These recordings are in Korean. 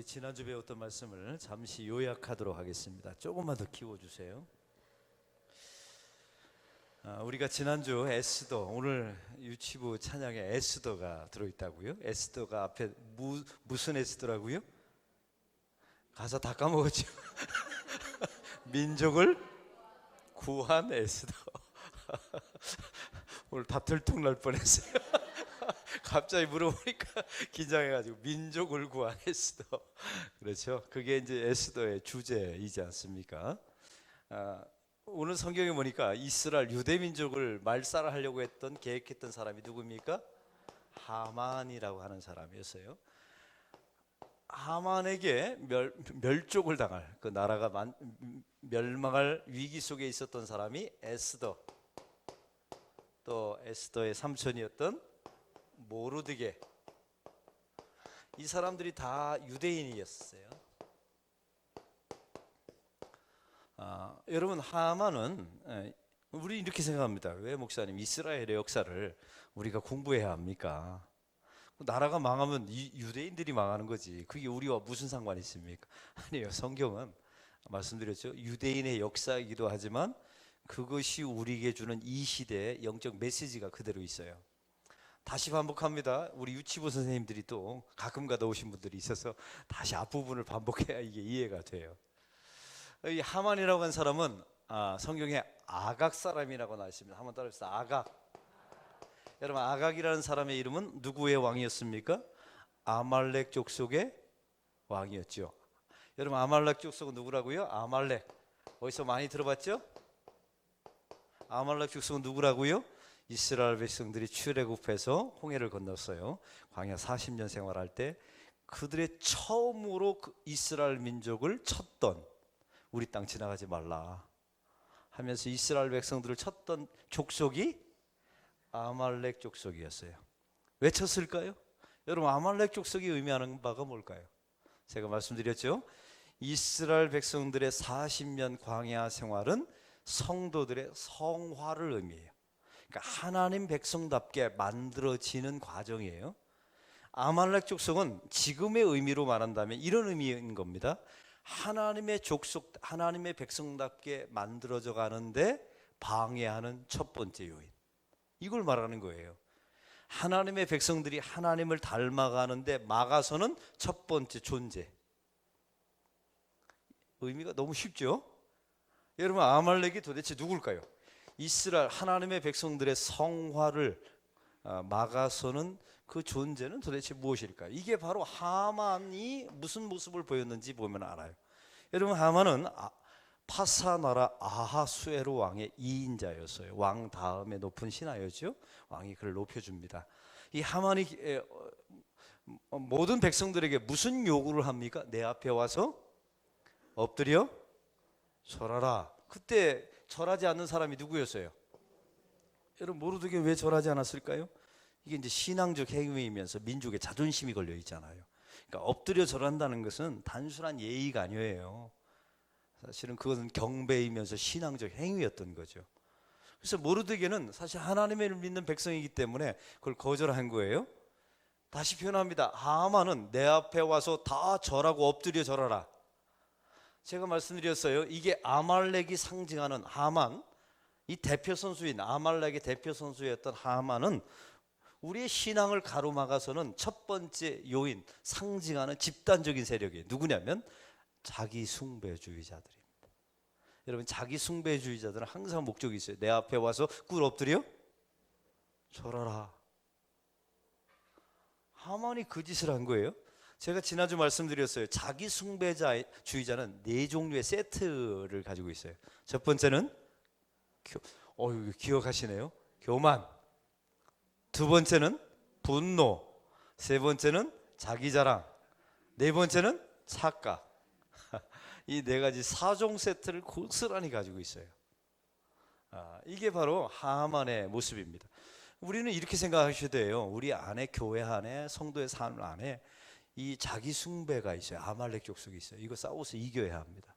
우리 지난주 배웠던 말씀을 잠시 요약하도록 하겠습니다. 조금만 더 키워주세요. 우리가 지난주 에스더, 오늘 유치부 찬양에 에스더가 들어있다고요? 에스더가 앞에 무슨 에스더라고요? 가사 다 까먹었죠? 민족을 구한 에스더. 오늘 다 들통날 뻔했어요. 갑자기 물어보니까 긴장해가지고 민족을 구한 에스더. 그렇죠? 그게 이제 에스더의 주제이지 않습니까? 오늘 성경에 보니까 이스라엘 유대 민족을 말살하려고 계획했던 사람이 누굽니까? 하만이라고 하는 사람이었어요. 하만에게 멸족을 당할, 그 나라가 멸망할 위기 속에 있었던 사람이 에스더, 또 에스더의 삼촌이었던 모르드게, 이 사람들이 다 유대인이었어요. 여러분, 하만은, 우리 이렇게 생각합니다. 왜 목사님 이스라엘의 역사를 우리가 공부해야 합니까? 나라가 망하면 유대인들이 망하는 거지, 그게 우리와 무슨 상관이 있습니까? 아니에요. 성경은 말씀드렸죠, 유대인의 역사이기도 하지만 그것이 우리에게 주는 이 시대의 영적 메시지가 그대로 있어요. 다시 반복합니다. 우리 유치부 선생님들이 또 가끔가다 오신 분들이 있어서 다시 앞부분을 반복해야 이게 이해가 돼요. 이 하만이라고 하는 사람은 성경에 아각 사람이라고 나와 있습니다. 한번 따라해주세요. 아각. 여러분, 아각이라는 사람의 이름은 누구의 왕이었습니까? 아말렉 족속의 왕이었죠. 여러분, 아말렉 족속은 누구라고요? 아말렉. 어디서 많이 들어봤죠? 아말렉 족속은 누구라고요? 이스라엘 백성들이 출애굽해서 홍해를 건넜어요. 광야 40년 생활할 때 그들의 처음으로 이스라엘 민족을 쳤던, 우리 땅 지나가지 말라 하면서 이스라엘 백성들을 쳤던 족속이 아말렉 족속이었어요. 왜 쳤을까요? 여러분, 아말렉 족속이 의미하는 바가 뭘까요? 제가 말씀드렸죠. 이스라엘 백성들의 40년 광야 생활은 성도들의 성화를 의미해요. 그러니까 하나님 백성답게 만들어지는 과정이에요. 아말렉 족속은 지금의 의미로 말한다면 이런 의미인 겁니다. 하나님의 족속, 하나님의 백성답게 만들어져 가는데 방해하는 첫 번째 요인, 이걸 말하는 거예요. 하나님의 백성들이 하나님을 닮아가는데 막아서는 첫 번째 존재. 의미가 너무 쉽죠? 여러분, 아말렉이 도대체 누굴까요? 이스라엘 하나님의 백성들의 성화를 막아서는 그 존재는 도대체 무엇일까요? 이게 바로 하만이 무슨 모습을 보였는지 보면 알아요. 여러분, 하만은 파사 나라 아하수에로 왕의 2인자였어요. 왕 다음에 높은 신하였죠. 왕이 그를 높여줍니다. 이 하만이 모든 백성들에게 무슨 요구를 합니까? 내 앞에 와서 엎드려 절하라. 그때 절하지 않는 사람이 누구였어요? 여러분, 모르드게 왜 절하지 않았을까요? 이게 이제 신앙적 행위이면서 민족의 자존심이 걸려 있잖아요. 그러니까 엎드려 절한다는 것은 단순한 예의가 아니에요. 사실은 그것은 경배이면서 신앙적 행위였던 거죠. 그래서 모르드게는 사실 하나님을 믿는 백성이기 때문에 그걸 거절한 거예요. 다시 표현합니다. 하만은 내 앞에 와서 다 절하고 엎드려 절하라. 제가 말씀드렸어요. 이게 아말렉이 상징하는 하만, 이 대표 선수인 아말렉의 대표 선수였던 하만은 우리의 신앙을 가로막아서는 첫 번째 요인, 상징하는 집단적인 세력이 누구냐면 자기 숭배주의자들입니다. 여러분, 자기 숭배주의자들은 항상 목적이 있어요. 내 앞에 와서 꿇 엎드려 절하라. 하만이 그 짓을 한 거예요. 제가 지난주 말씀드렸어요. 자기 숭배주의자는 네 종류의 세트를 가지고 있어요. 첫 번째는 기억하시네요. 교만. 두 번째는 분노. 세 번째는 자기 자랑. 네 번째는 착각. 이 네 가지 4종 세트를 고스란히 가지고 있어요. 이게 바로 하만의 모습입니다. 우리는 이렇게 생각하셔야 돼요. 우리 안에, 교회 안에, 성도의 삶 안에 이 자기 숭배가 있어요. 아말렉 족속이 있어요. 이거 싸워서 이겨야 합니다.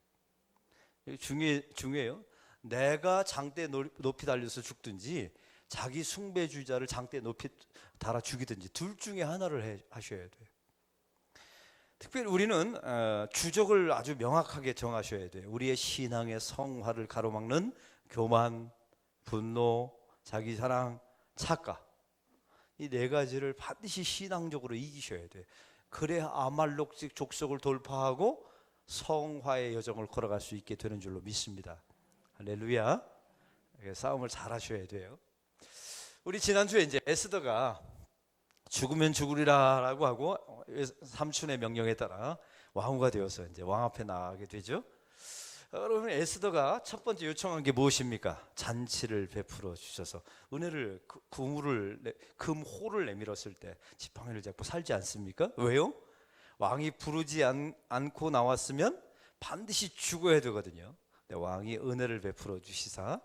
중요해요. 내가 장대에 높이 달려서 죽든지 자기 숭배주의자를 장대에 높이 달아 죽이든지 둘 중에 하나를 하셔야 돼요. 특별히 우리는 주적을 아주 명확하게 정하셔야 돼요. 우리의 신앙의 성화를 가로막는 교만, 분노, 자기 사랑, 착각, 이 네 가지를 반드시 신앙적으로 이기셔야 돼요. 그래야 아말렉 족속을 돌파하고 성화의 여정을 걸어갈 수 있게 되는 줄로 믿습니다. 할렐루야. 싸움을 잘 하셔야 돼요. 우리 지난주에 이제 에스더가 죽으면 죽으리라라고 하고 삼촌의 명령에 따라 왕후가 되어서 이제 왕 앞에 나가게 되죠. 여러분, 에스더가 첫 번째 요청한 게 무엇입니까? 잔치를 베풀어 주셔서 은혜를 금호를 내밀었을 때 지팡이를 잡고 살지 않습니까? 왜요? 왕이 부르지 않고 나왔으면 반드시 죽어야 되거든요. 근데 왕이 은혜를 베풀어 주시사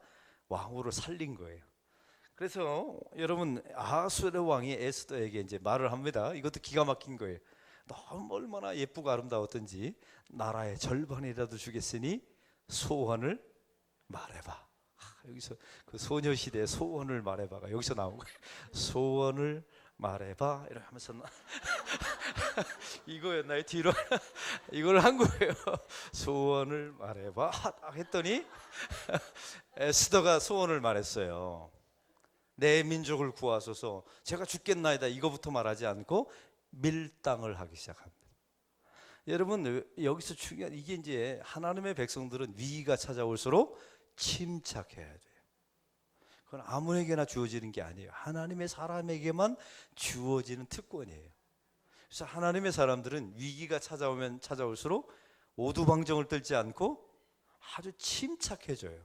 왕후를 살린 거예요. 그래서 여러분, 아하수에로 왕이 에스더에게 이제 말을 합니다. 이것도 기가 막힌 거예요. 너무 얼마나 예쁘고 아름다웠던지 나라의 절반이라도 주겠으니 소원을 말해봐. 여기서 그 소녀시대의 소원을 말해봐가 여기서 나온 거예요. 소원을 말해봐 이렇게 하면서 이거였나요? 뒤로 이걸 한 거예요. 소원을 말해봐 했더니 에스더가 소원을 말했어요. 내 민족을 구하소서, 제가 죽겠나이다, 이거부터 말하지 않고 밀당을 하기 시작합니다. 여러분, 여기서 중요한 이게 이제 하나님의 백성들은 위기가 찾아올수록 침착해야 돼요. 그건 아무에게나 주어지는 게 아니에요. 하나님의 사람에게만 주어지는 특권이에요. 그래서 하나님의 사람들은 위기가 찾아오면 찾아올수록 오두방정을 떨지 않고 아주 침착해져요.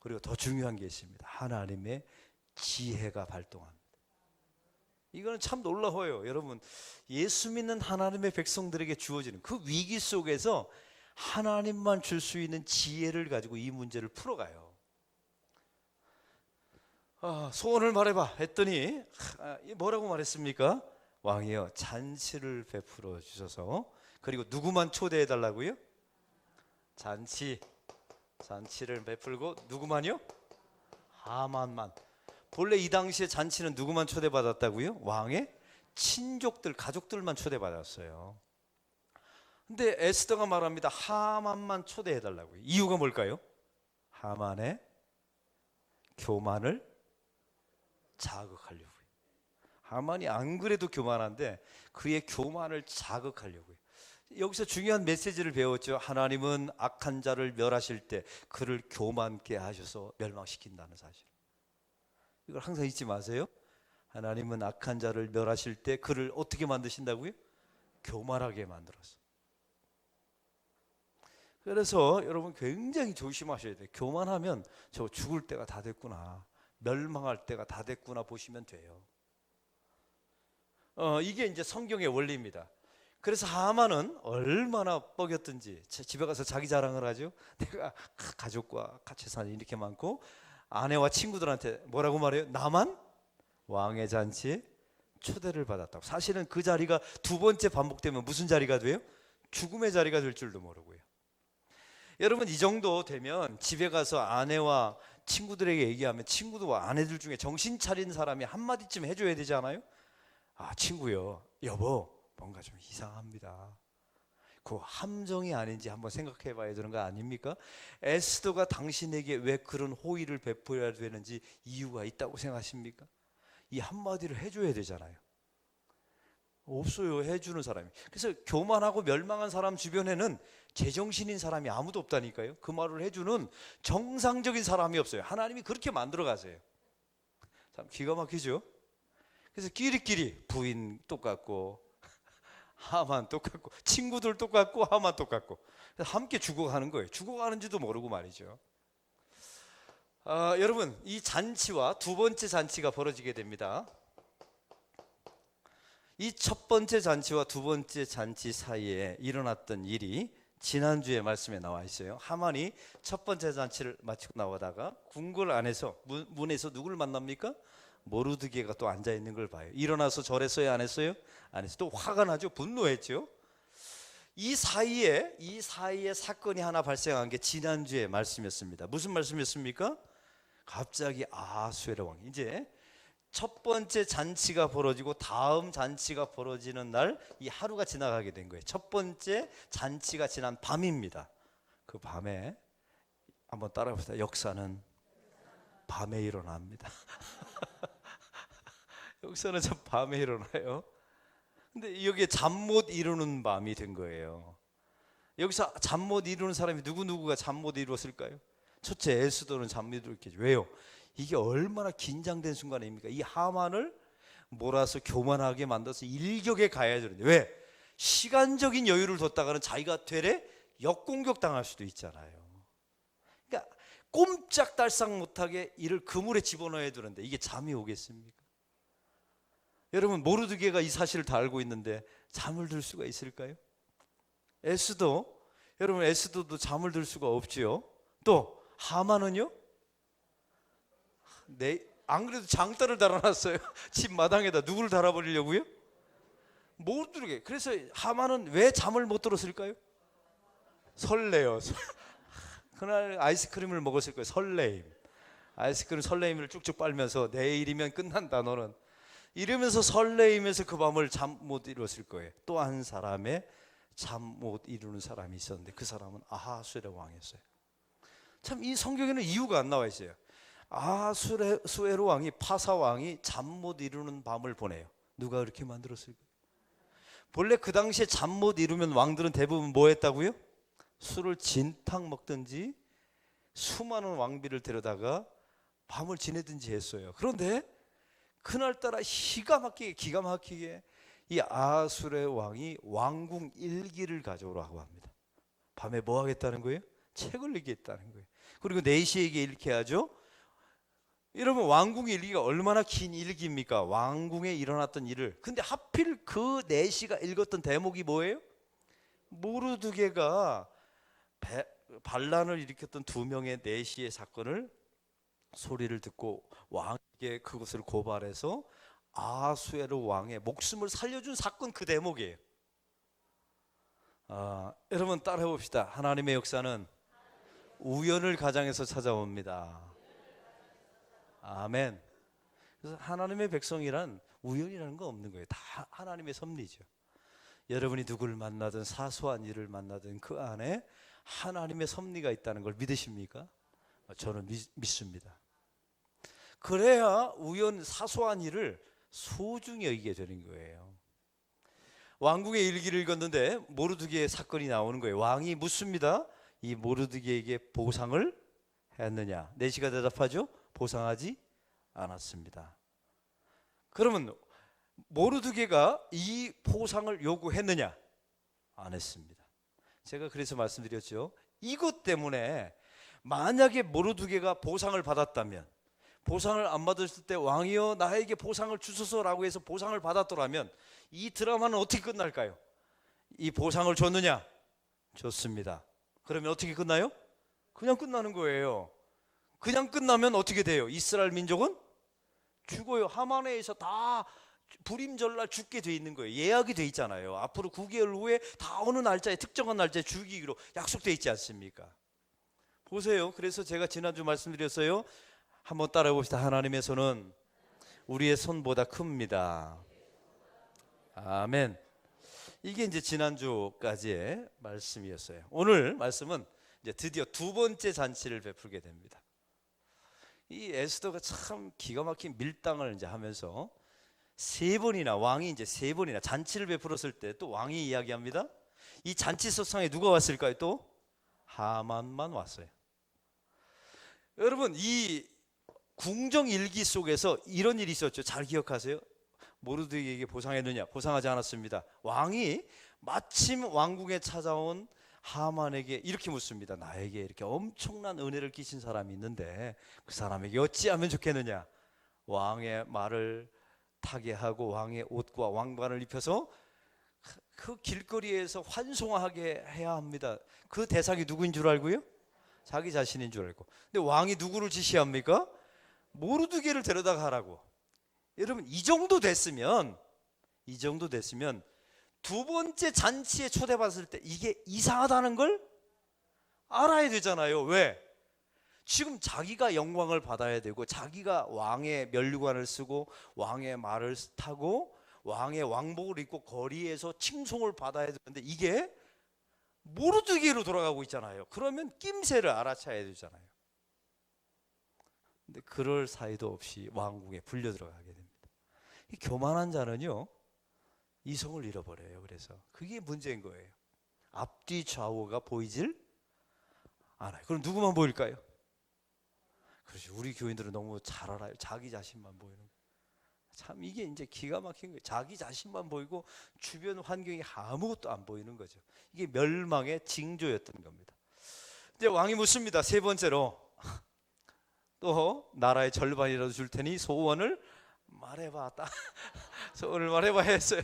그리고 더 중요한 게 있습니다. 하나님의 지혜가 발동합니다. 이거는 참 놀라워요. 여러분, 예수 믿는 하나님의 백성들에게 주어지는 그 위기 속에서 하나님만 줄 수 있는 지혜를 가지고 이 문제를 풀어가요. 소원을 말해봐 했더니 뭐라고 말했습니까? 왕이여, 잔치를 베풀어 주셔서, 그리고 누구만 초대해 달라고요? 잔치를 베풀고 누구만요? 하만만. 본래 이 당시에 잔치는 누구만 초대받았다고요? 왕의 친족들, 가족들만 초대받았어요. 근데 에스더가 말합니다. 하만만 초대해달라고요. 이유가 뭘까요? 하만의 교만을 자극하려고요. 하만이 안 그래도 교만한데 그의 교만을 자극하려고요. 여기서 중요한 메시지를 배웠죠. 하나님은 악한 자를 멸하실 때 그를 교만케 하셔서 멸망시킨다는 사실. 이걸 항상 잊지 마세요. 하나님은 악한 자를 멸하실 때 그를 어떻게 만드신다고요? 교만하게 만들어서. 그래서 여러분 굉장히 조심하셔야 돼요. 교만하면 저 죽을 때가 다 됐구나, 멸망할 때가 다 됐구나 보시면 돼요. 이게 이제 성경의 원리입니다. 그래서 하만은 얼마나 뻐겼든지 집에 가서 자기 자랑을 하죠. 내가 가족과 같이 사는 이렇게 많고 아내와 친구들한테 뭐라고 말해요? 나만 왕의 잔치에 초대를 받았다고. 사실은 그 자리가 두 번째 반복되면 무슨 자리가 돼요? 죽음의 자리가 될 줄도 모르고요. 여러분, 이 정도 되면 집에 가서 아내와 친구들에게 얘기하면 친구들과 아내들 중에 정신 차린 사람이 한마디쯤 해줘야 되지 않아요? 친구요, 여보, 뭔가 좀 이상합니다. 그 함정이 아닌지 한번 생각해 봐야 되는 거 아닙니까? 에스더가 당신에게 왜 그런 호의를 베풀어야 되는지 이유가 있다고 생각하십니까? 이 한마디를 해줘야 되잖아요. 없어요, 해주는 사람이. 그래서 교만하고 멸망한 사람 주변에는 제정신인 사람이 아무도 없다니까요. 그 말을 해주는 정상적인 사람이 없어요. 하나님이 그렇게 만들어 가세요. 참 기가 막히죠. 그래서 끼리끼리 부인 똑같고 하만 똑같고 친구들 똑같고 하만 똑같고 함께 죽어가는 거예요. 죽어가는지도 모르고 말이죠. 여러분, 이 잔치와 두 번째 잔치가 벌어지게 됩니다. 이 첫 번째 잔치와 두 번째 잔치 사이에 일어났던 일이 지난주에 말씀에 나와 있어요. 하만이 첫 번째 잔치를 마치고 나오다가 궁궐 안에서 문에서 누구를 만납니까? 모르드게가 또 앉아 있는 걸 봐요. 일어나서 절했어요, 안 했어요? 안 했어요. 또 화가 나죠. 분노했죠. 이 사이에 사건이 하나 발생한 게 지난주에 말씀이었습니다. 무슨 말씀이었습니까? 갑자기 아하수에로 왕이 이제 첫 번째 잔치가 벌어지고 다음 잔치가 벌어지는 날 이 하루가 지나가게 된 거예요. 첫 번째 잔치가 지난 밤입니다. 그 밤에 한번 따라해봅시다. 역사는 밤에 일어납니다. 역사는 참 밤에 일어나요. 근데 여기에 잠 못 이루는 밤이 된 거예요. 여기서 잠 못 이루는 사람이 누구누구가 잠 못 이루었을까요? 첫째, 에스더는 잠 못 이루었겠죠. 왜요? 이게 얼마나 긴장된 순간입니까? 이 하만을 몰아서 교만하게 만들어서 일격에 가야 되는데, 왜? 시간적인 여유를 뒀다가는 자기가 되레 역공격 당할 수도 있잖아요. 그러니까 꼼짝달싹 못하게 이를 그물에 집어넣어야 되는데 이게 잠이 오겠습니까? 여러분, 모르드게가 이 사실을 다 알고 있는데 잠을 들 수가 있을까요? 에스더, 여러분, 에스더도 잠을 들 수가 없지요. 또 하만은요? 안 그래도 장단을 달아놨어요. 집 마당에다. 누구를 달아버리려고요? 모르드게. 그래서 하만은 왜 잠을 못 들었을까요? 설레요. 그날 아이스크림을 먹었을 거예요. 설레임. 아이스크림 설레임을 쭉쭉 빨면서 내일이면 끝난다 너는, 이러면서 설레이면서 그 밤을 잠 못 이뤘을 거예요. 또 한 사람의 잠 못 이루는 사람이 있었는데 그 사람은 아하수에로 왕이었어요. 참 이 성경에는 이유가 안 나와 있어요. 아하수에로 왕이, 파사 왕이 잠 못 이루는 밤을 보내요. 누가 그렇게 만들었을까요? 본래 그 당시에 잠 못 이루면 왕들은 대부분 뭐 했다고요? 술을 진탕 먹든지 수많은 왕비를 데려다가 밤을 지내든지 했어요. 그런데 그날따라 기가 막히게 이 아하수의 왕이 왕궁 일기를 가져오라고 합니다. 밤에 뭐 하겠다는 거예요? 책을 읽겠다는 거예요. 그리고 내시에게 읽게 하죠. 여러분, 왕궁 일기가 얼마나 긴 일기입니까? 왕궁에 일어났던 일을. 근데 하필 그 내시가 읽었던 대목이 뭐예요? 모르드게가 반란을 일으켰던 두 명의 내시의 사건을 소리를 듣고 왕에게 그것을 고발해서 아하수에로 왕의 목숨을 살려준 사건, 그 대목이에요. 여러분 따라해 봅시다. 하나님의 역사는 우연을 가장해서 찾아옵니다. 아멘. 그래서 하나님의 백성이란 우연이라는 거 없는 거예요. 다 하나님의 섭리죠. 여러분이 누구를 만나든 사소한 일을 만나든 그 안에 하나님의 섭리가 있다는 걸 믿으십니까? 저는 믿습니다. 그래야 사소한 일을 소중히 여기게 되는 거예요. 왕궁의 일기를 읽었는데 모르드게의 사건이 나오는 거예요. 왕이 묻습니다. 이 모르드게에게 보상을 했느냐? 내시가 대답하죠. 보상하지 않았습니다. 그러면 모르드게가 이 보상을 요구했느냐? 안 했습니다. 제가 그래서 말씀드렸죠. 이것 때문에 만약에 모르드게가 보상을 받았다면, 보상을 안 받았을 때 왕이여 나에게 보상을 주소서라고 해서 보상을 받았더라면 이 드라마는 어떻게 끝날까요? 이 보상을 줬느냐? 줬습니다. 그러면 어떻게 끝나요? 그냥 끝나는 거예요. 그냥 끝나면 어떻게 돼요? 이스라엘 민족은 죽어요. 하만에 의해서 다 불임절날 죽게 돼 있는 거예요. 예약이 돼 있잖아요. 앞으로 9개월 후에 다 어느 날짜에, 특정한 날짜에 죽이기로 약속돼 있지 않습니까? 보세요. 그래서 제가 지난주 말씀드렸어요. 한번 따라해 봅시다. 하나님의 손은 우리의 손보다 큽니다. 아멘. 이게 이제 지난주까지의 말씀이었어요. 오늘 말씀은 이제 드디어 두 번째 잔치를 베풀게 됩니다. 이 에스더가 참 기가 막힌 밀당을 이제 하면서 왕이 이제 세 번이나 잔치를 베풀었을 때 또 왕이 이야기합니다. 이 잔치소상에 누가 왔을까요? 또 하만만 왔어요. 여러분, 이 궁정 일기 속에서 이런 일이 있었죠. 잘 기억하세요. 모르드게에게 보상했느냐? 보상하지 않았습니다. 왕이 마침 왕궁에 찾아온 하만에게 이렇게 묻습니다. 나에게 이렇게 엄청난 은혜를 끼친 사람이 있는데 그 사람에게 어찌하면 좋겠느냐? 왕의 말을 타게 하고 왕의 옷과 왕관을 입혀서 그 길거리에서 환송하게 해야 합니다. 그 대상이 누구인 줄 알고요? 자기 자신인 줄 알고. 근데 왕이 누구를 지시합니까? 모르드게를 데려다가 하라고. 여러분, 이 정도 됐으면 두 번째 잔치에 초대받았을 때 이게 이상하다는 걸 알아야 되잖아요. 왜? 지금 자기가 영광을 받아야 되고 자기가 왕의 면류관을 쓰고 왕의 말을 타고 왕의 왕복을 입고 거리에서 칭송을 받아야 되는데 이게 모르드게로 돌아가고 있잖아요. 그러면 낌새를 알아차야 되잖아요. 근데 그럴 사이도 없이 왕궁에 불려 들어가게 됩니다. 이 교만한 자는요 이성을 잃어버려요. 그래서 그게 문제인 거예요. 앞뒤 좌우가 보이질 않아요. 그럼 누구만 보일까요? 그렇죠. 우리 교인들은 너무 잘 알아요. 자기 자신만 보이는 거예요. 참 이게 이제 기가 막힌 거예요. 자기 자신만 보이고 주변 환경이 아무것도 안 보이는 거죠. 이게 멸망의 징조였던 겁니다. 이제 왕이 묻습니다. 세 번째로 또 나라의 절반이라도 줄 테니 소원을 말해봐. 소원을 말해봐 했어요.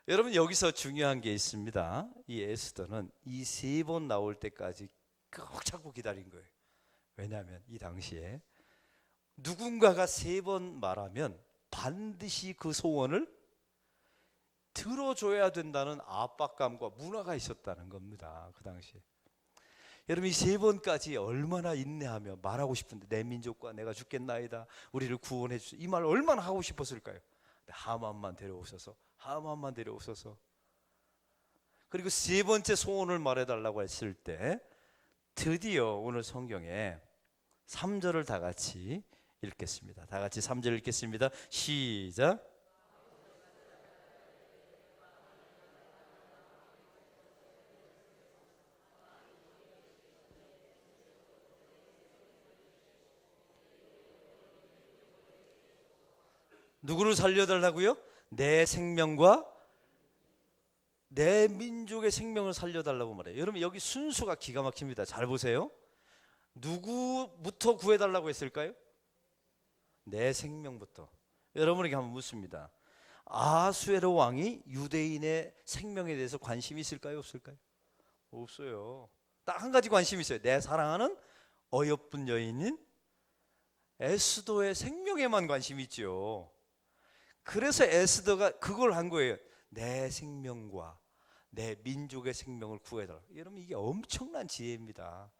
여러분 여기서 중요한 게 있습니다. 이 에스더는 이 세 번 나올 때까지 꼭 참고 기다린 거예요. 왜냐하면 이 당시에 누군가가 세 번 말하면 반드시 그 소원을 들어줘야 된다는 압박감과 문화가 있었다는 겁니다. 그 당시에. 여러분 이 세 번까지 얼마나 인내하며 말하고 싶은데 내 민족과 내가 죽겠나이다 우리를 구원해 주소서 이 말 얼마나 하고 싶었을까요? 하만만 데려오소서 하만만 데려오소서. 그리고 세 번째 소원을 말해달라고 했을 때 드디어 오늘 성경에 3절을 다 같이 읽겠습니다. 다 같이 3절 읽겠습니다. 시작. 누구를 살려달라고요? 내 생명과 내 민족의 생명을 살려달라고 말해요. 여러분 여기 순수가 기가 막힙니다. 잘 보세요. 누구부터 구해달라고 했을까요? 내 생명부터. 여러분에게 한번 묻습니다. 아수에로 왕이 유대인의 생명에 대해서 관심이 있을까요? 없을까요? 없어요. 딱 한 가지 관심이 있어요. 내 사랑하는 어여쁜 여인인 에스더의 생명에만 관심이 있죠. 그래서 에스더가 그걸 한 거예요. 내 생명과 내 민족의 생명을 구해달라. 여러분 이게 엄청난 지혜입니다.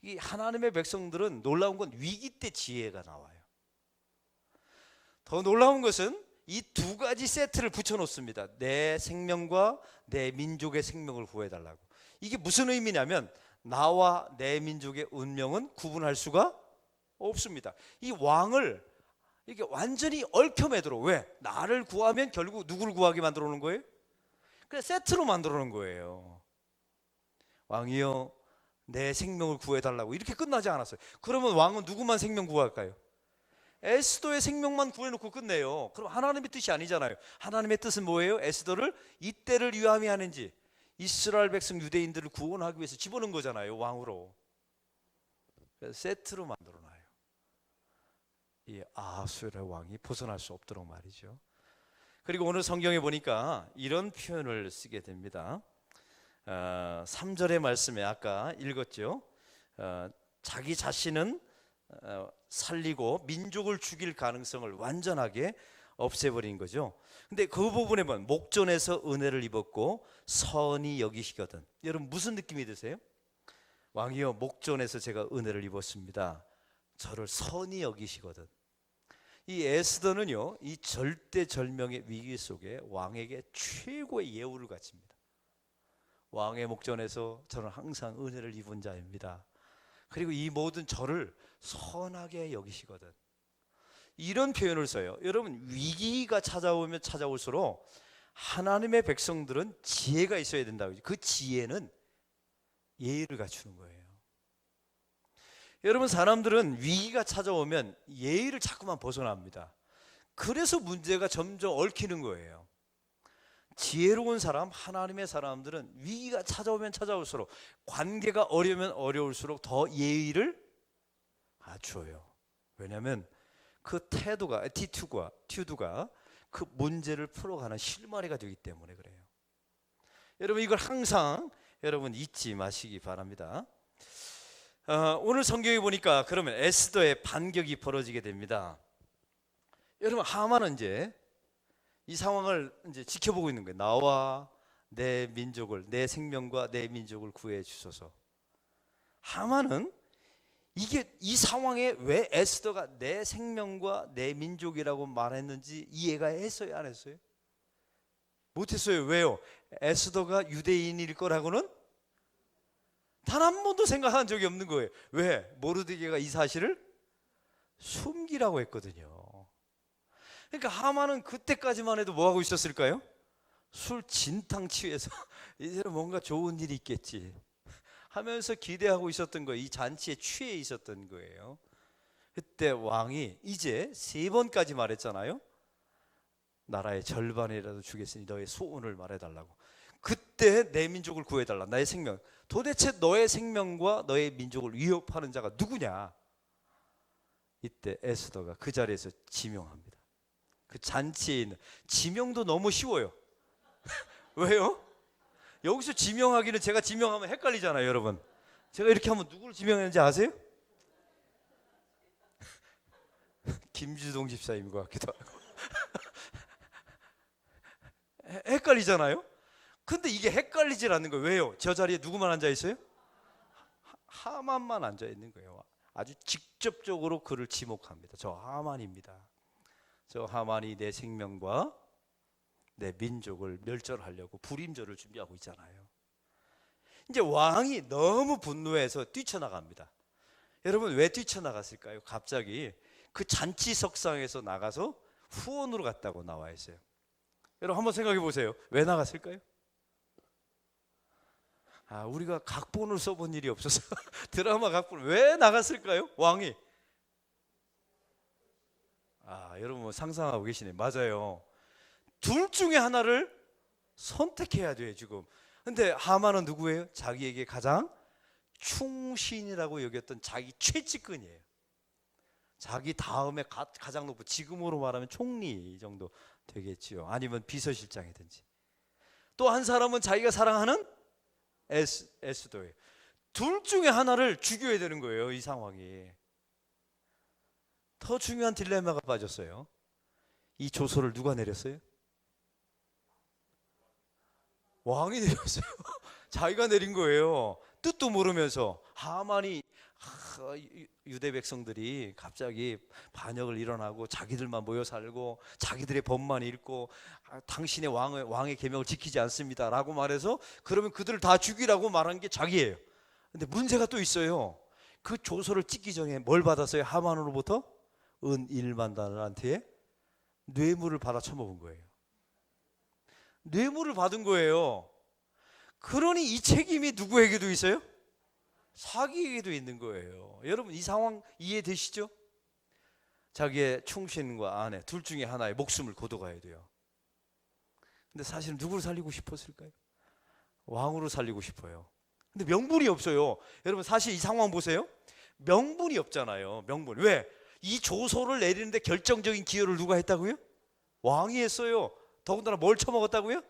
이 하나님의 백성들은 놀라운 건 위기 때 지혜가 나와요. 더 놀라운 것은 이 두 가지 세트를 붙여놓습니다. 내 생명과 내 민족의 생명을 구해달라고. 이게 무슨 의미냐면 나와 내 민족의 운명은 구분할 수가 없습니다. 이 왕을 이게 완전히 얽혀매도록. 왜? 나를 구하면 결국 누구를 구하게 만들어 놓은 거예요? 그래 세트로 만들어 놓은 거예요. 왕이여 내 생명을 구해달라고 이렇게 끝나지 않았어요. 그러면 왕은 누구만 생명 구할까요? 에스더의 생명만 구해놓고 끝내요. 그럼 하나님의 뜻이 아니잖아요. 하나님의 뜻은 뭐예요? 에스더를 이때를 위함이 하는지 이스라엘 백성 유대인들을 구원하기 위해서 집어넣은 거잖아요. 왕으로. 그래서 세트로 만들어놔요. 이 아수르의 왕이 벗어날 수 없도록 말이죠. 그리고 오늘 성경에 보니까 이런 표현을 쓰게 됩니다. 3절의 말씀에 아까 읽었죠. 자기 자신은 살리고 민족을 죽일 가능성을 완전하게 없애버린 거죠. 근데 그 부분에 보면 목전에서 은혜를 입었고 선히 여기시거든. 여러분 무슨 느낌이 드세요? 왕이여 목전에서 제가 은혜를 입었습니다. 저를 선히 여기시거든. 이 에스더는요 이 절대절명의 위기 속에 왕에게 최고의 예우를 갖춥니다. 왕의 목전에서 저는 항상 은혜를 입은 자입니다. 그리고 이 모든 저를 선하게 여기시거든. 이런 표현을 써요. 여러분 위기가 찾아오면 찾아올수록 하나님의 백성들은 지혜가 있어야 된다고. 그 지혜는 예의를 갖추는 거예요. 여러분 사람들은 위기가 찾아오면 예의를 자꾸만 벗어납니다. 그래서 문제가 점점 얽히는 거예요. 지혜로운 사람, 하나님의 사람들은 위기가 찾아오면 찾아올수록 관계가 어려우면 어려울수록 더 예의를 갖춰요. 왜냐하면 그 태도가, 티튜드가 그 문제를 풀어가는 실마리가 되기 때문에 그래요. 여러분 이걸 항상 여러분 잊지 마시기 바랍니다. 오늘 성경에 보니까 그러면 에스더의 반격이 벌어지게 됩니다. 여러분 하만은 이제 이 상황을 이제 지켜보고 있는 거예요. 나와 내 민족을, 내 생명과 내 민족을 구해 주소서. 하만은 이게 이 상황에 왜 에스더가 내 생명과 내 민족이라고 말했는지 이해가 했어요, 안 했어요? 못했어요. 왜요? 에스더가 유대인일 거라고는 단 한 번도 생각한 적이 없는 거예요. 왜? 모르드게가 이 사실을 숨기라고 했거든요. 그러니까 하만은 그때까지만 해도 뭐 하고 있었을까요? 술 진탕 취해서 이제는 뭔가 좋은 일이 있겠지 하면서 기대하고 있었던 거예요. 이 잔치에 취해 있었던 거예요. 그때 왕이 이제 3번까지 말했잖아요. 나라의 절반이라도 주겠으니 너의 소원을 말해달라고. 그때 내 민족을 구해달라. 나의 생명. 도대체 너의 생명과 너의 민족을 위협하는 자가 누구냐? 이때 에스더가 그 자리에서 지명합니다. 그 잔치에 있는 지명도 너무 쉬워요. 왜요? 여기서 지명하기는 제가 지명하면 헷갈리잖아요, 여러분. 제가 이렇게 하면 누구를 지명했는지 아세요? 김주동 집사님 것 같기도 하고. 헷갈리잖아요. 근데 이게 헷갈리질 않는 거예요. 왜요? 저 자리에 누구만 앉아 있어요? 하만만 앉아 있는 거예요. 아주 직접적으로 그를 지목합니다. 저 하만입니다. 저 하만이 내 생명과 내 민족을 멸절하려고 불임절을 준비하고 있잖아요. 이제 왕이 너무 분노해서 뛰쳐나갑니다. 여러분 왜 뛰쳐나갔을까요? 갑자기 그 잔치석상에서 나가서 후원으로 갔다고 나와 있어요. 여러분 한번 생각해 보세요. 왜 나갔을까요? 우리가 각본을 써본 일이 없어서 드라마 각본 왜 나갔을까요? 왕이 여러분 뭐 상상하고 계시네. 맞아요. 둘 중에 하나를 선택해야 돼요 지금. 근데 하만은 누구예요? 자기에게 가장 충신이라고 여겼던 자기 최측근이에요. 자기 다음에 가장 높은, 지금으로 말하면 총리 정도 되겠지요. 아니면 비서실장이든지. 또 한 사람은 자기가 사랑하는 에스더예요. 둘 중에 하나를 죽여야 되는 거예요. 이 상황이. 더 중요한 딜레마가 빠졌어요. 이 조서를 누가 내렸어요? 왕이 내렸어요. 자기가 내린 거예요. 뜻도 모르면서. 하만이 유대 백성들이 갑자기 반역을 일어나고 자기들만 모여 살고 자기들의 법만 읽고 당신의 왕의 계명을 지키지 않습니다 라고 말해서 그러면 그들을 다 죽이라고 말한 게 자기예요. 근데 문제가 또 있어요. 그 조서를 찍기 전에 뭘 받았어요? 하만으로부터 은 1만 달란트의 뇌물을 받아 처먹은 거예요. 뇌물을 받은 거예요. 그러니 이 책임이 누구에게도 있어요? 자기에게도 있는 거예요. 여러분 이 상황 이해되시죠? 자기의 충신과 아내 둘 중에 하나의 목숨을 거둬가야 돼요. 근데 사실은 누구를 살리고 싶었을까요? 왕으로 살리고 싶어요. 근데 명분이 없어요. 여러분 사실 이 상황 보세요. 명분이 없잖아요. 명분. 왜? 이 조서를 내리는데 결정적인 기여를 누가 했다고요? 왕이 했어요. 더군다나 뭘 처먹었다고요?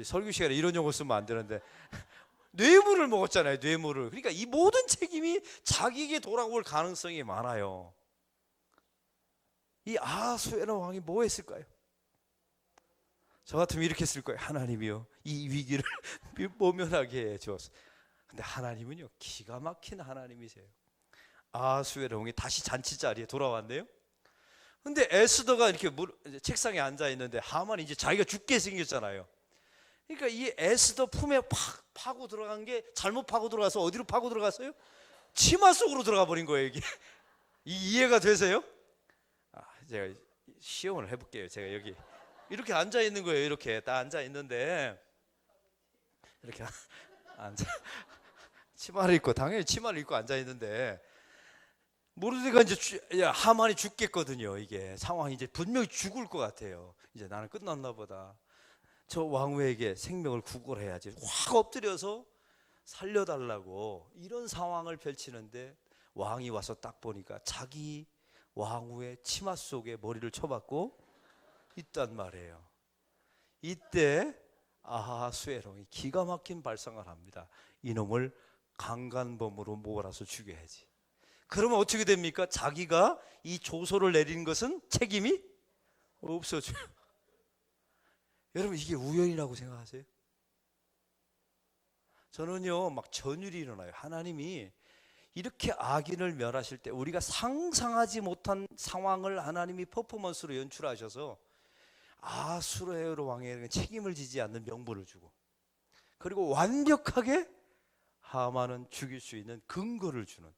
설교 시간에 이런 용어 쓰면 안 되는데 뇌물을 먹었잖아요. 뇌물을. 그러니까 이 모든 책임이 자기에게 돌아올 가능성이 많아요. 이 아하수에로 왕이 뭐 했을까요? 저 같으면 이렇게 했을 거예요. 하나님이요, 이 위기를 모면하게 해주었어요. 근데 하나님은요 기가 막힌 하나님이세요. 아하수에로 왕이 다시 잔치 자리에 돌아왔네요. 근데 에스더가 이렇게 책상에 앉아 있는데 하만이 이제 자기가 죽게 생겼잖아요. 그러니까 이 에스더 품에 파고 들어간 게 잘못 파고 들어가서 어디로 파고 들어갔어요? 치마 속으로 들어가 버린 거예요. 이게 이해가 되세요? 제가 시험을 해볼게요. 제가 여기 이렇게 앉아 있는 거예요. 이렇게 딱 앉아 있는데 이렇게 앉아 치마를 입고, 당연히 치마를 입고 앉아 있는데 모르드가 이제 하만이 죽겠거든요. 이게 상황이 이제 분명히 죽을 것 같아요. 이제 나는 끝났나 보다. 저 왕후에게 생명을 구걸해야지. 확 엎드려서 살려달라고 이런 상황을 펼치는데 왕이 와서 딱 보니까 자기 왕후의 치마 속에 머리를 쳐박고 있단 말이에요. 이때 아하수에롱이 기가 막힌 발상을 합니다. 이놈을 강간범으로 몰아서 죽여야지. 그러면 어떻게 됩니까? 자기가 이 조서를 내린 것은 책임이 없어져요. 여러분 이게 우연이라고 생각하세요? 저는요 막 전율이 일어나요. 하나님이 이렇게 악인을 멸하실 때 우리가 상상하지 못한 상황을 하나님이 퍼포먼스로 연출하셔서 아수르 왕에게 책임을 지지 않는 명분을 주고, 그리고 완벽하게 하만은 죽일 수 있는 근거를 주는.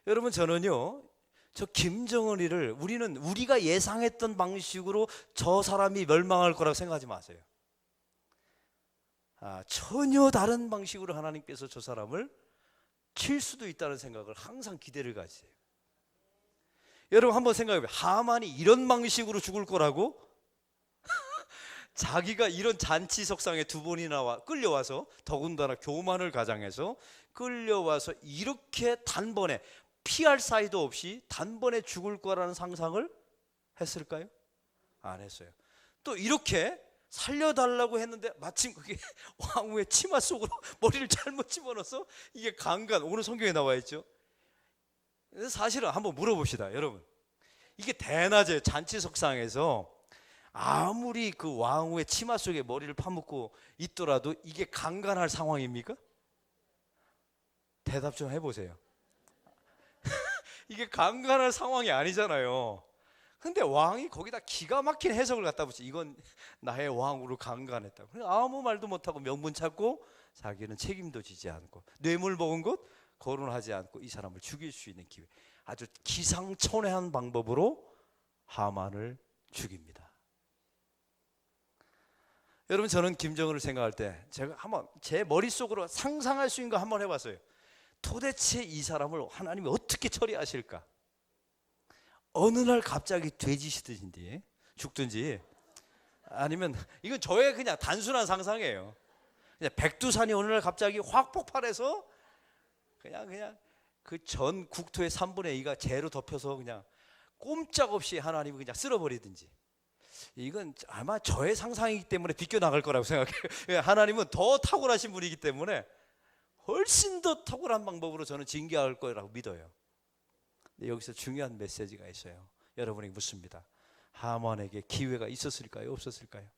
여러분, 저는요 저 김정은이를 우리는 우리가 예상했던 방식으로 저 사람이 멸망할 거라고 생각하지 마세요. 전혀 다른 방식으로 하나님께서 저 사람을 칠 수도 있다는 생각을 항상 기대를 가지세요. 여러분 한번 생각해봐요. 하만이 이런 방식으로 죽을 거라고? 자기가 이런 잔치석상에 두 번이나 끌려와서, 더군다나 교만을 가장해서 끌려와서 이렇게 단번에 피할 사이도 없이 단번에 죽을 거라는 상상을 했을까요? 안 했어요. 또 이렇게 살려달라고 했는데 마침 그게 왕후의 치마 속으로 머리를 잘못 집어넣어서 이게 강간, 오늘 성경에 나와 있죠. 사실은 한번 물어봅시다. 여러분, 이게 대낮에 잔치석상에서 아무리 그 왕후의 치마 속에 머리를 파묻고 있더라도 이게 강간할 상황입니까? 대답 좀 해보세요. 이게 강간할 상황이 아니잖아요. 근데 왕이 거기다 기가 막힌 해석을 갖다 붙이, 이건 나의 왕으로 강간했다고. 아무 말도 못하고 명분 찾고 자기는 책임도 지지 않고 뇌물 먹은 것 거론하지 않고 이 사람을 죽일 수 있는 기회, 아주 기상천외한 방법으로 하만을 죽입니다. 여러분, 저는 김정은을 생각할 때 제가 한번 제 머릿속으로 상상할 수 있는 거 한번 해봤어요. 도대체 이 사람을 하나님이 어떻게 처리하실까? 어느 날 갑자기 돼지시든지 죽든지, 아니면 이건 저의 그냥 단순한 상상이에요. 그냥 백두산이 어느 날 갑자기 확 폭발해서 그냥 그 전 국토의 3분의 2가 재로 덮여서 그냥 꼼짝없이 하나님이 그냥 쓸어버리든지. 이건 아마 저의 상상이기 때문에 비껴나갈 거라고 생각해요. 하나님은 더 탁월하신 분이기 때문에 훨씬 더 탁월한 방법으로 저는 징계할 거라고 믿어요. 근데 여기서 중요한 메시지가 있어요. 여러분에게 묻습니다. 하만에게 기회가 있었을까요? 없었을까요?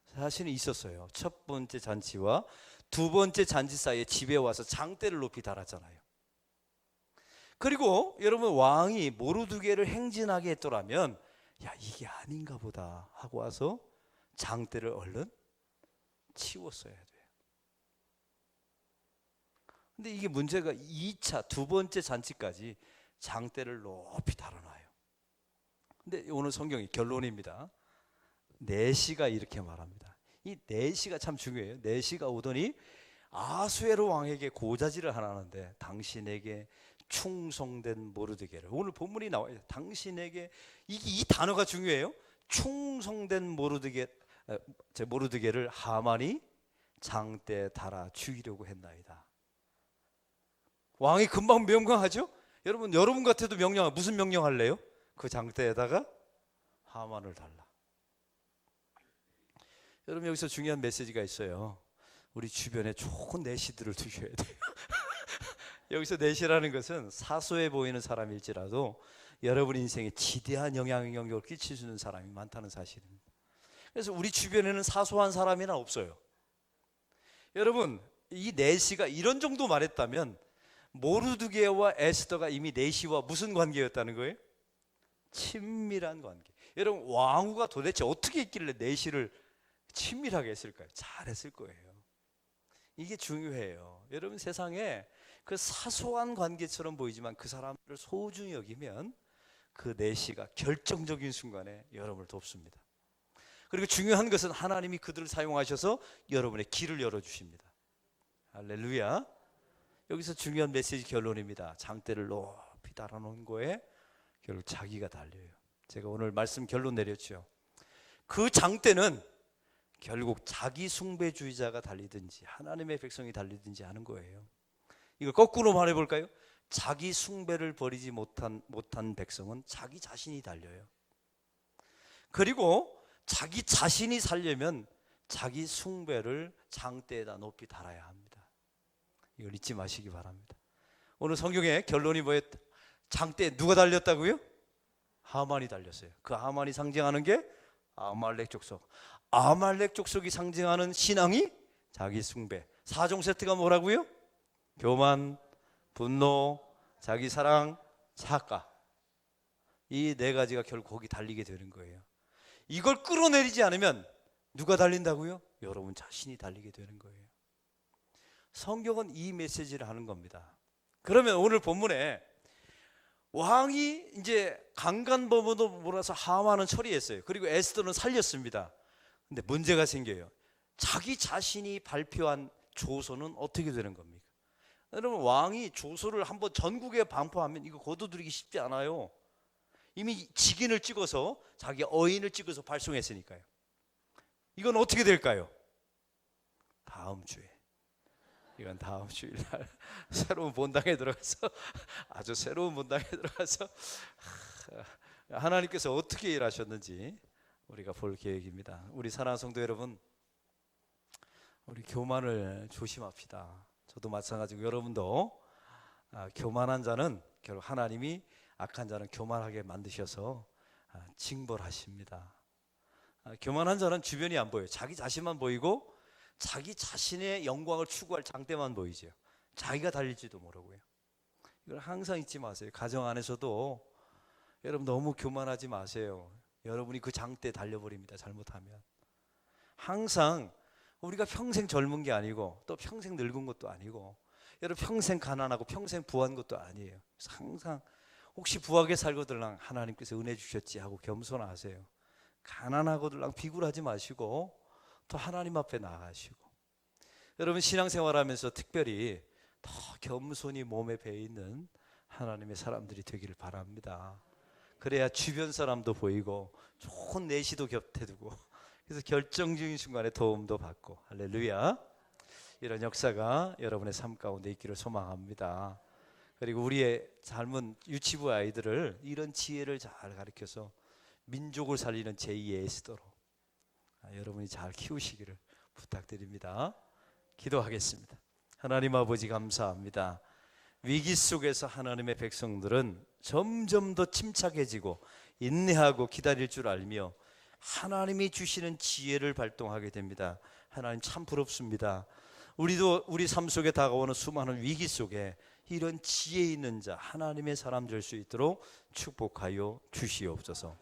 사실은 있었어요. 첫 번째 잔치와 두 번째 잔치 사이에 집에 와서 장대를 높이 달았잖아요. 그리고 여러분, 왕이 모르드게를 행진하게 했더라면 야, 이게 아닌가 보다 하고 와서 장대를 얼른 치웠어야 돼요. 근데 이게 문제가 2차 두 번째 잔치까지 장대를 높이 달아놔요. 근데 오늘 성경이 결론입니다. 내시가 이렇게 말합니다. 이 내시가 참 중요해요. 내시가 오더니 아수에로 왕에게 고자질을 하는데 당신에게 충성된 모르드게를, 오늘 본문이 나와요. 당신에게, 이 단어가 중요해요. 충성된 모르드게를 하만이 장대에 달아 죽이려고 했나이다. 왕이 금방 명령하죠. 여러분 같아도 무슨 명령할래요? 그 장대에다가 하만을 달라. 여러분, 여기서 중요한 메시지가 있어요. 우리 주변에 좋은 내시들을 두셔야 돼요. 여기서 내시라는 것은 사소해 보이는 사람일지라도 여러분 인생에 지대한 영향력을 끼칠 수 있는 사람이 많다는 사실입니다. 그래서 우리 주변에는 사소한 사람이나 없어요. 여러분, 이 내시가 이런 정도 말했다면 모르드게와 에스더가 이미 내시와 무슨 관계였다는 거예요? 친밀한 관계. 여러분, 왕후가 도대체 어떻게 했길래 내시를 친밀하게 했을까요? 잘했을 거예요. 이게 중요해요. 여러분, 세상에 그 사소한 관계처럼 보이지만 그 사람을 소중히 여기면 그 내시가 결정적인 순간에 여러분을 돕습니다. 그리고 중요한 것은 하나님이 그들을 사용하셔서 여러분의 길을 열어주십니다. 할렐루야. 여기서 중요한 메시지 결론입니다. 장대를 높이 달아놓은 거에 결국 자기가 달려요. 제가 오늘 말씀 결론 내렸죠. 그 장대는 결국 자기 숭배주의자가 달리든지 하나님의 백성이 달리든지 하는 거예요. 이걸 거꾸로 말해볼까요? 자기 숭배를 버리지 못한 백성은 자기 자신이 달려요. 그리고 자기 자신이 살려면 자기 숭배를 장대에다 높이 달아야 합니다. 이걸 잊지 마시기 바랍니다. 오늘 성경의 결론이 뭐예요? 장대에 누가 달렸다고요? 하만이 달렸어요. 그 하만이 상징하는 게 아말렉 족속. 아말렉 족속이 상징하는 신앙이 자기 숭배, 4종 세트가 뭐라고요? 교만, 분노, 자기 사랑, 착각. 이 네 가지가 결국 거기 달리게 되는 거예요. 이걸 끌어내리지 않으면 누가 달린다고요? 여러분 자신이 달리게 되는 거예요. 성경은 이 메시지를 하는 겁니다. 그러면 오늘 본문에 왕이 이제 강간범으로 몰아서 하만은 처리했어요. 그리고 에스더는 살렸습니다. 근데 문제가 생겨요. 자기 자신이 발표한 조서는 어떻게 되는 겁니까? 여러분, 왕이 조서를 한번 전국에 반포하면 이거 거둬들이기 쉽지 않아요. 이미 직인을 찍어서 자기 어인을 찍어서 발송했으니까요. 이건 어떻게 될까요? 다음 주에, 이건 다음 주일날 새로운 본당에 들어가서, 아주 새로운 본당에 들어가서 하나님께서 어떻게 일하셨는지 우리가 볼 계획입니다. 우리 사랑하는 성도 여러분, 우리 교만을 조심합시다. 저도 마찬가지고 여러분도 교만한 자는 결국 하나님이 악한 자는 교만하게 만드셔서 징벌하십니다. 교만한 자는 주변이 안 보여요. 자기 자신만 보이고 자기 자신의 영광을 추구할 장대만 보이죠. 자기가 달릴지도 모르고요. 이걸 항상 잊지 마세요. 가정 안에서도 여러분 너무 교만하지 마세요. 여러분이 그 장대에 달려버립니다. 잘못하면. 항상 우리가 평생 젊은 게 아니고 또 평생 늙은 것도 아니고 여러분 평생 가난하고 평생 부한 것도 아니에요. 항상 혹시 부하게 살고들랑 하나님께서 은혜 주셨지 하고 겸손하세요. 가난하고들랑 비굴하지 마시고 또 하나님 앞에 나가시고, 여러분 신앙생활하면서 특별히 더 겸손히 몸에 배있는 하나님의 사람들이 되기를 바랍니다. 그래야 주변 사람도 보이고 좋은 내시도 곁에 두고, 그래서 결정적인 순간에 도움도 받고, 할렐루야. 이런 역사가 여러분의 삶 가운데 있기를 소망합니다. 그리고 우리의 젊은 유치부 아이들을 이런 지혜를 잘 가르쳐서 민족을 살리는 제2의 에스더로 여러분이 잘 키우시기를 부탁드립니다. 기도하겠습니다. 하나님 아버지 감사합니다. 위기 속에서 하나님의 백성들은 점점 더 침착해지고 인내하고 기다릴 줄 알며 하나님이 주시는 지혜를 발동하게 됩니다. 하나님 참 부럽습니다. 우리도 우리 삶 속에 다가오는 수많은 위기 속에 이런 지혜 있는 자 하나님의 사람 될 수 있도록 축복하여 주시옵소서.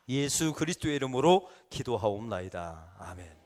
예수 그리스도의 이름으로 기도하옵나이다. 아멘.